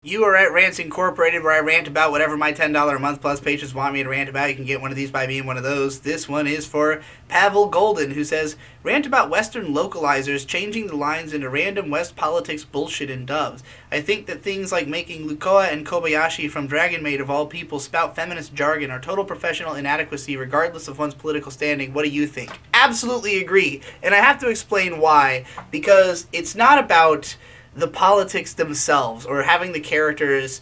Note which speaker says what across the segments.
Speaker 1: You are at Rants Incorporated, where I rant about whatever my $10 a month plus patrons want me to rant about. You can get one of these by being one of those. This one is for Pavel Golden, who says, rant about Western localizers changing the lines into random West politics bullshit in dubs. I think that things like making Lukoa and Kobayashi from Dragon Maid of all people spout feminist jargon are total professional inadequacy regardless of one's political standing. What do you think? Absolutely agree. And I have to explain why. Because it's not about the politics themselves or having the characters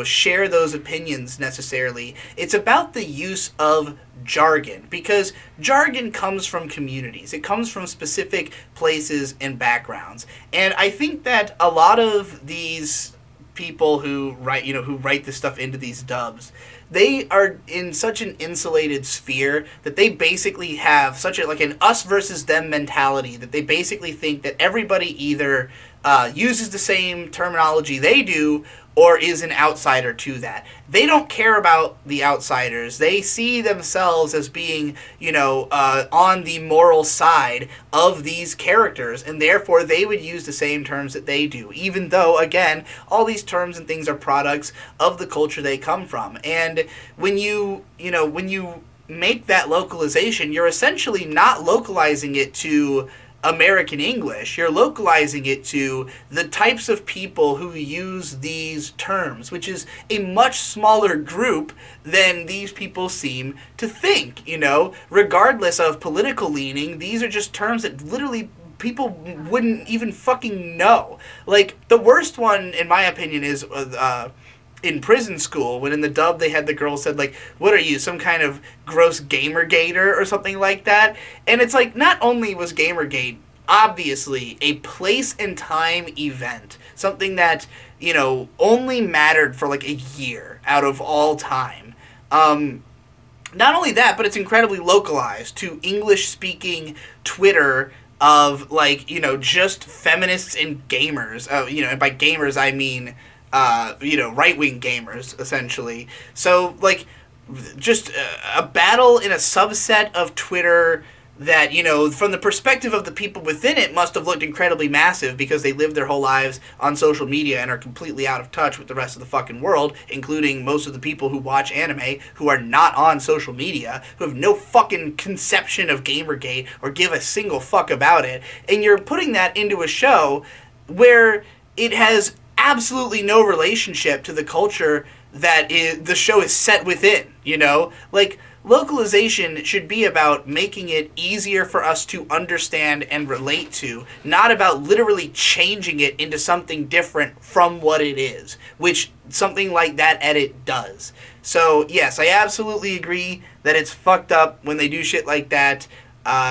Speaker 1: share those opinions necessarily. It's about the use of jargon, because jargon comes from communities. It comes from specific places and backgrounds. And I think that a lot of these people who write this stuff into these dubs, they are in such an insulated sphere that they basically have such an us versus them mentality, that they basically think that everybody either uses the same terminology they do or is an outsider to that. They don't care about the outsiders. They see themselves as being, on the moral side of these characters, and therefore they would use the same terms that they do, even though, again, all these terms and things are products of the culture they come from. And when you make that localization, you're essentially not localizing it to American English. You're localizing it to the types of people who use these terms, which is a much smaller group than these people seem to think, regardless of political leaning. These are just terms that literally people wouldn't even fucking know. Like, the worst one, in my opinion, is in Prison School, when in the dub they had the girl said, like, what are you, some kind of gross Gamergater or something like that? And it's like, not only was Gamergate obviously a place and time event, something that, only mattered for like a year out of all time. Not only that, but it's incredibly localized to English-speaking Twitter of, just feminists and gamers. And by gamers I mean right-wing gamers, essentially. So, just a battle in a subset of Twitter that, from the perspective of the people within it, must have looked incredibly massive because they live their whole lives on social media and are completely out of touch with the rest of the fucking world, including most of the people who watch anime who are not on social media, who have no fucking conception of Gamergate or give a single fuck about it. And you're putting that into a show where it has absolutely no relationship to the culture that the show is set within, Localization should be about making it easier for us to understand and relate to, not about literally changing it into something different from what it is, which something like that edit does. So, yes, I absolutely agree that it's fucked up when they do shit like that.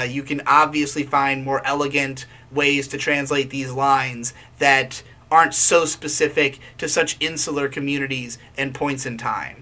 Speaker 1: You can obviously find more elegant ways to translate these lines that aren't so specific to such insular communities and points in time.